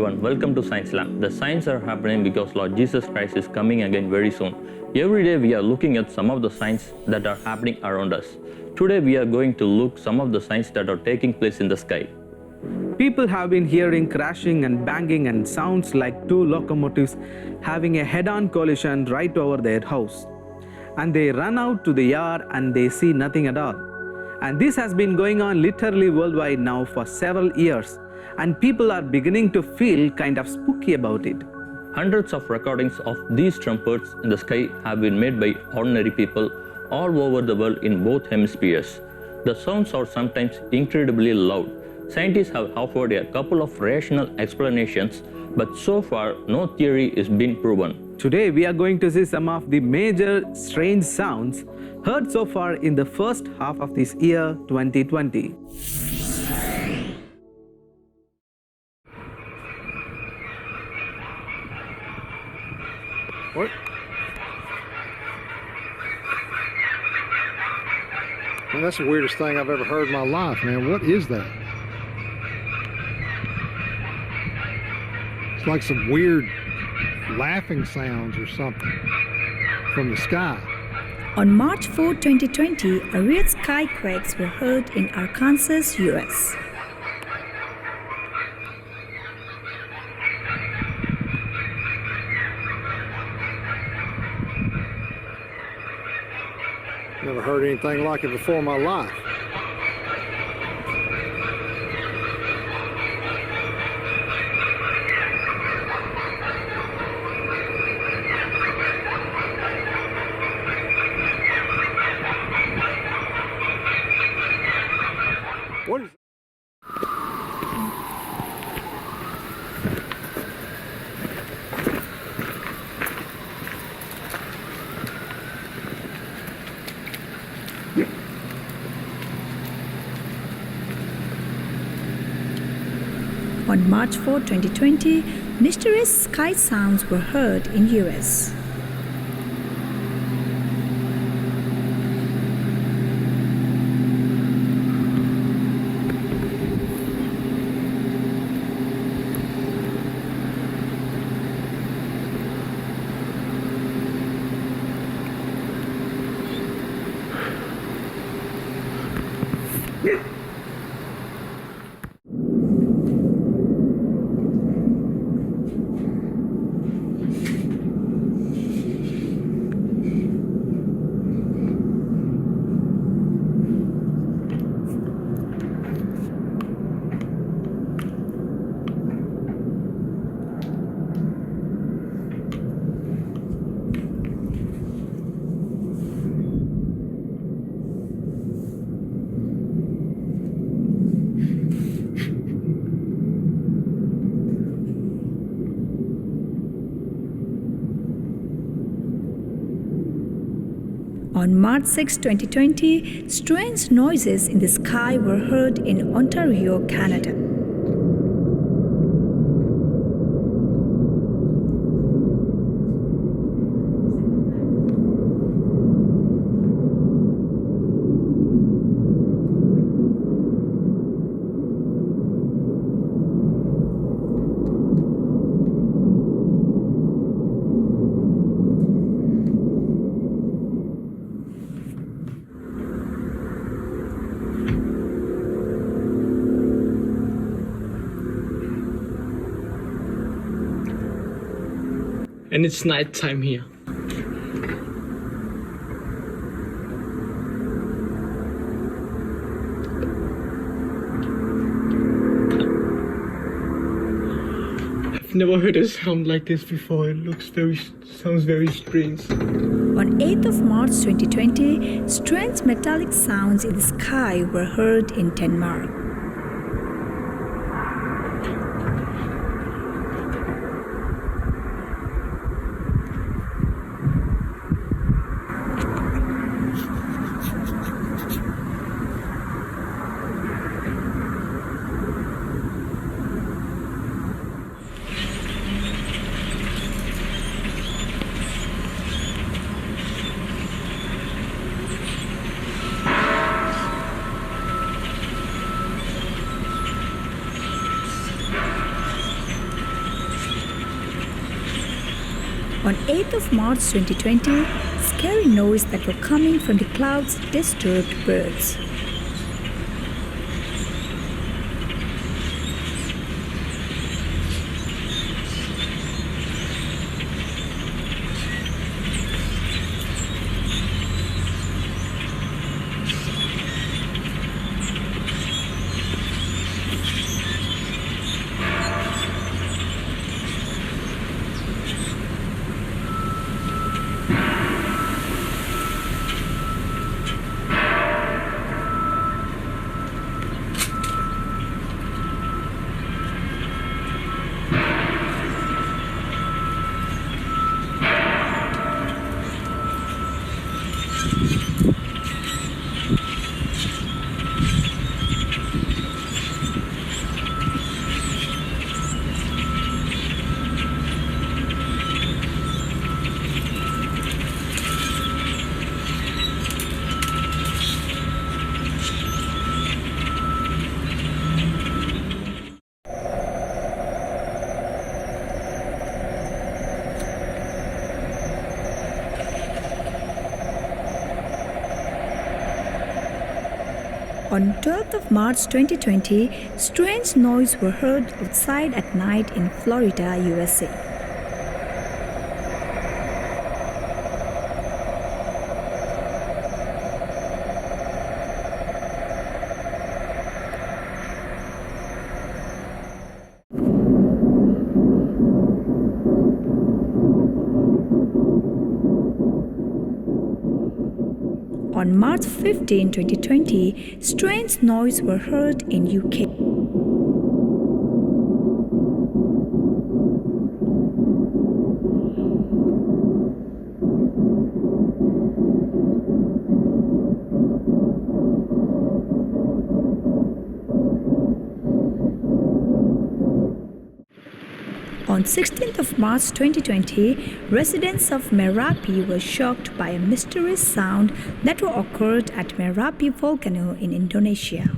everyone, welcome to Science Lab. The signs are happening because Lord Jesus Christ is coming again very soon. Every day we are looking at some of the signs that are happening around us. Today we are going to look some of the signs that are taking place in the sky. People have been hearing crashing and banging and sounds like two locomotives having a head-on collision right over their house. And they run out to the yard and they see nothing at all. And this has been going on literally worldwide now for several years. And people are beginning to feel kind of spooky about it. Hundreds of recordings of these trumpets in the sky have been made by ordinary people all over the world in both hemispheres. The sounds are sometimes incredibly loud. Scientists have offered a couple of rational explanations, but so far no theory is being proven. Today we are going to see some of the major strange sounds heard so far in the first half of this year 2020. What? Man, that's the weirdest thing I've ever heard in my life, man. What is that? It's like some weird laughing sounds or something from the sky. On March 4, 2020, a weird sky quakes were heard in Arkansas, US. Never heard anything like it before in my life. What is On March 4, 2020, mysterious sky sounds were heard in US. On March 6, 2020, strange noises in the sky were heard in Ontario, Canada. And it's night time here. I've never heard a sound like this before. It sounds very strange. On 8th of March 2020, strange metallic sounds in the sky were heard in Denmark. On 8th of March 2020, scary noise that were coming from the clouds disturbed birds. On 12th of March 2020, strange noise were heard outside at night in Florida, USA. On March 15, 2020, strange noise were heard in UK. On 16th of March 2020, residents of Merapi were shocked by a mysterious sound that occurred at Merapi volcano in Indonesia.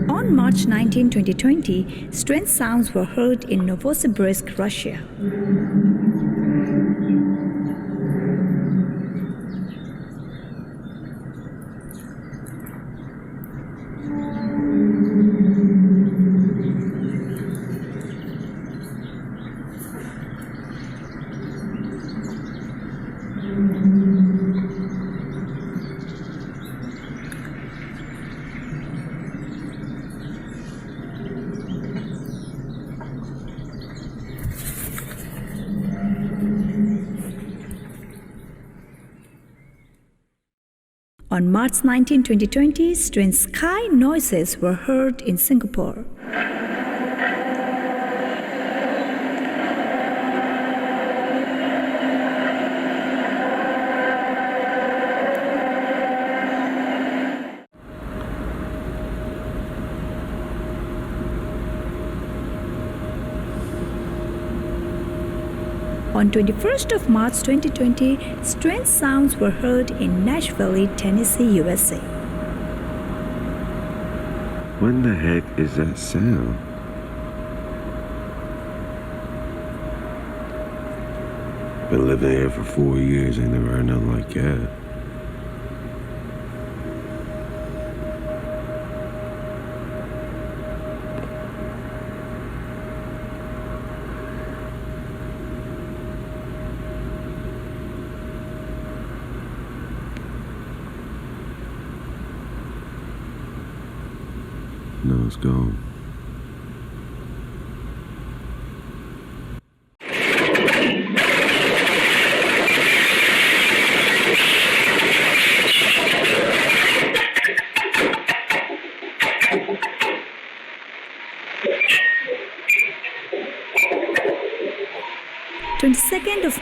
On March 19, 2020, strange sounds were heard in Novosibirsk, Russia. On March 19, 2020, strange sky noises were heard in Singapore. On 21st of March 2020, strange sounds were heard in Nashville, Tennessee, USA. When the heck is that sound? Been living here for 4 years, ain't never heard nothing like that. Let's go.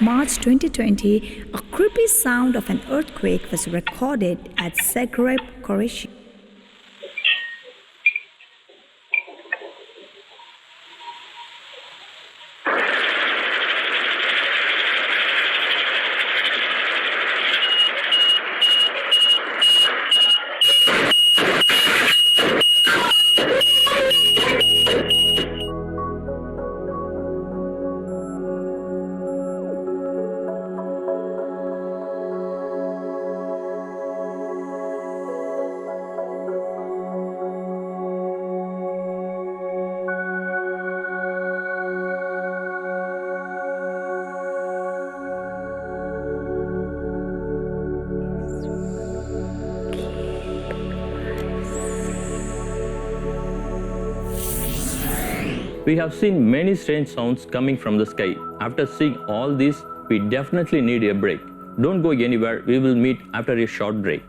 March 2020, a creepy sound of an earthquake was recorded at Zagreb, Croatia. We have seen many strange sounds coming from the sky. After seeing all this, we definitely need a break. Don't go anywhere, we will meet after a short break.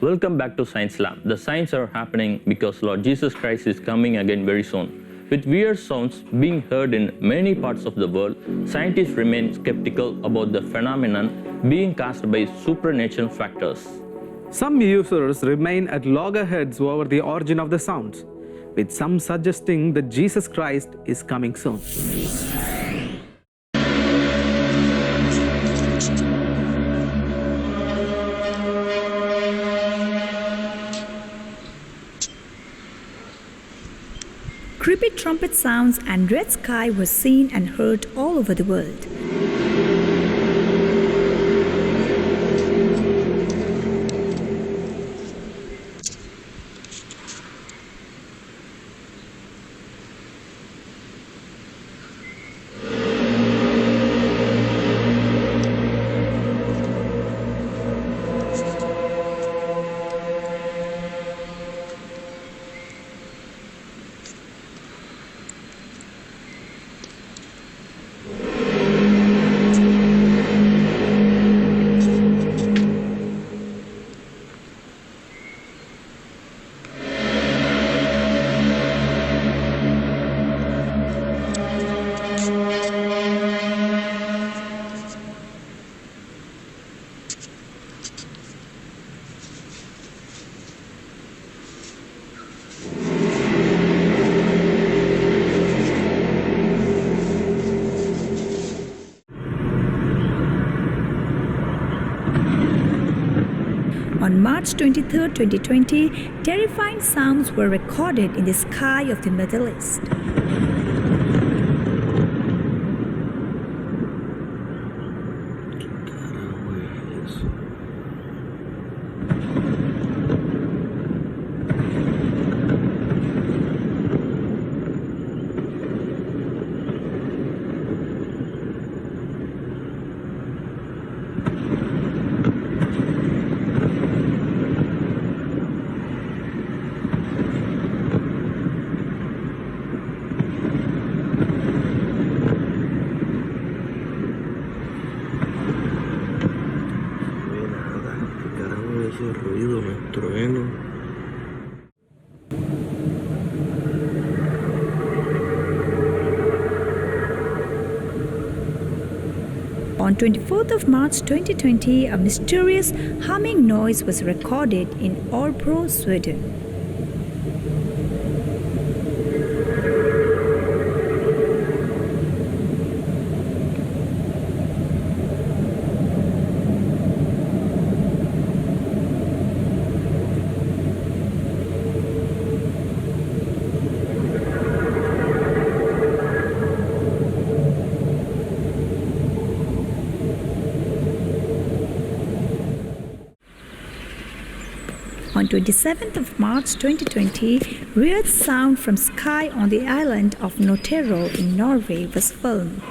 Welcome back to Science Lab. The signs are happening because Lord Jesus Christ is coming again very soon. With weird sounds being heard in many parts of the world, scientists remain skeptical about the phenomenon being caused by supernatural factors. Some users remain at loggerheads over the origin of the sounds, with some suggesting that Jesus Christ is coming soon. Creepy trumpet sounds and red sky were seen and heard all over the world. On March 23, 2020, terrifying sounds were recorded in the sky of the Middle East. On 24th of March 2020, a mysterious humming noise was recorded in Örebro, Sweden. On 27th of March 2020, weird sound from sky on the island of Notero in Norway was filmed.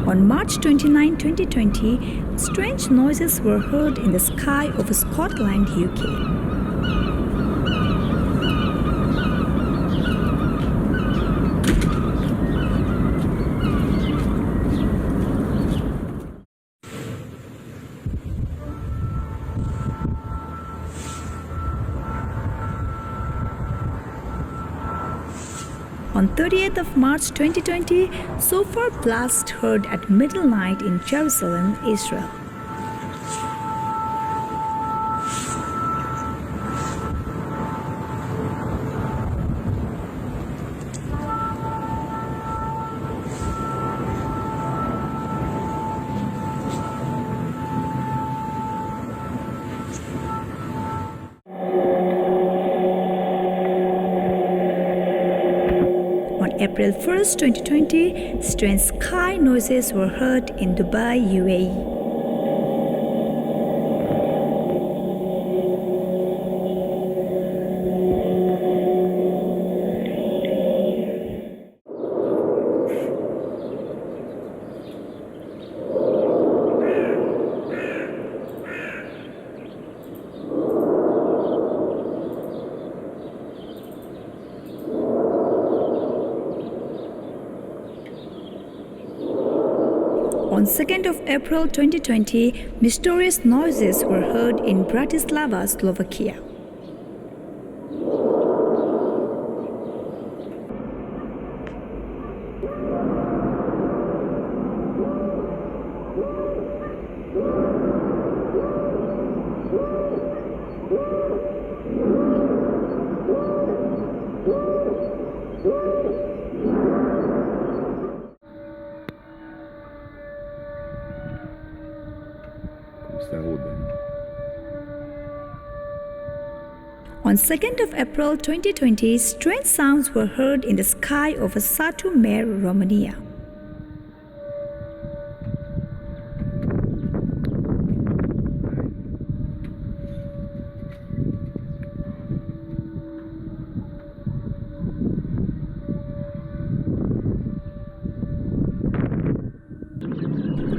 On March 29, 2020, strange noises were heard in the sky over Scotland, UK. On 30th of March 2020, shofar blast heard at midnight in Jerusalem, Israel. April 1st, 2020, strange sky noises were heard in Dubai, UAE. On 2nd of April 2020, mysterious noises were heard in Bratislava, Slovakia. On 2nd of April 2020, strange sounds were heard in the sky over Satu Mare, Romania.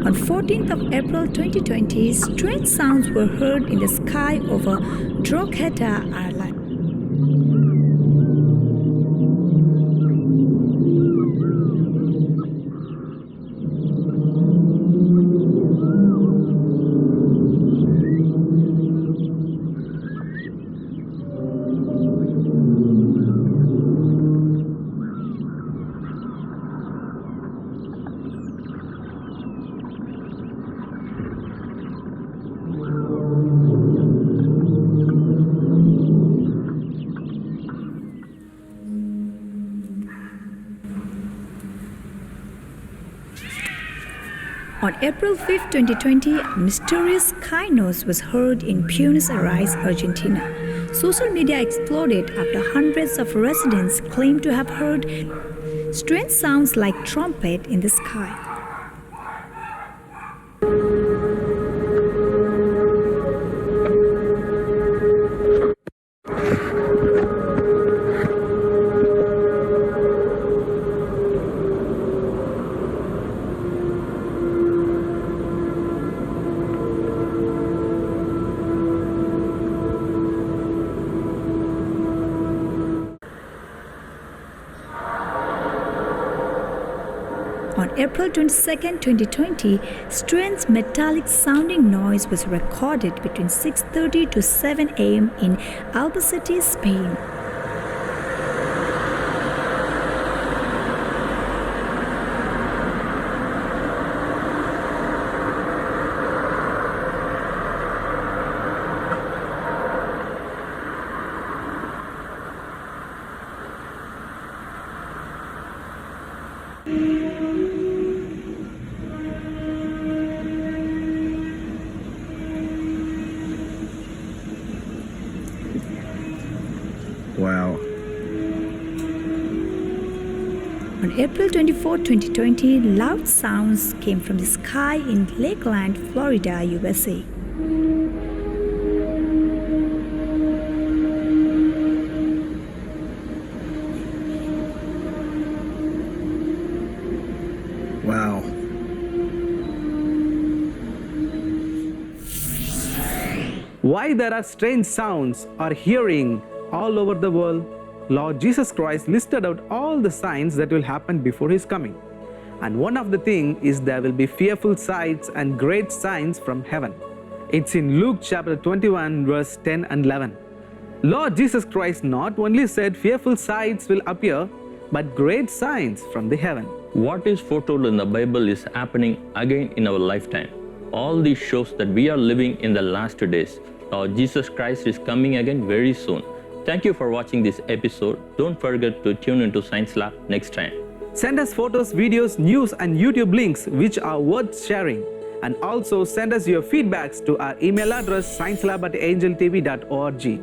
On 14th of April 2020, strange sounds were heard in the sky over Drogheda, Ireland. On April 5, 2020, a mysterious sky noise was heard in Buenos Aires, Argentina. Social media exploded after hundreds of residents claimed to have heard strange sounds like trumpet in the sky. On April 22, 2020, strange metallic sounding noise was recorded between 6:30 to 7 a.m. in Albacete, Spain. On April 24, 2020, loud sounds came from the sky in Lakeland, Florida, USA. Wow. Why there are strange sounds or hearing all over the world? Lord Jesus Christ listed out all the signs that will happen before His coming. And one of the things is there will be fearful sights and great signs from heaven. It's in Luke chapter 21 verse 10 and 11. Lord Jesus Christ not only said fearful sights will appear, but great signs from the heaven. What is foretold in the Bible is happening again in our lifetime. All this shows that we are living in the last days. Lord Jesus Christ is coming again very soon. Thank you for watching this episode. Don't forget to tune into Science Lab next time. Send us photos, videos, news and YouTube links which are worth sharing. And also send us your feedbacks to our email address sciencelab@angeltv.org.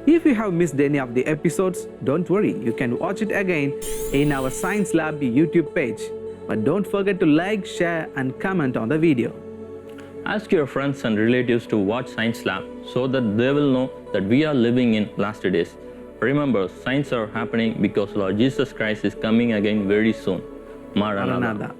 If you have missed any of the episodes, don't worry, you can watch it again in our Science Lab YouTube page. But don't forget to like, share and comment on the video. Ask your friends and relatives to watch Science Lab so that they will know that we are living in last days. Remember, signs are happening because Lord Jesus Christ is coming again very soon. Maranatha. Maranatha.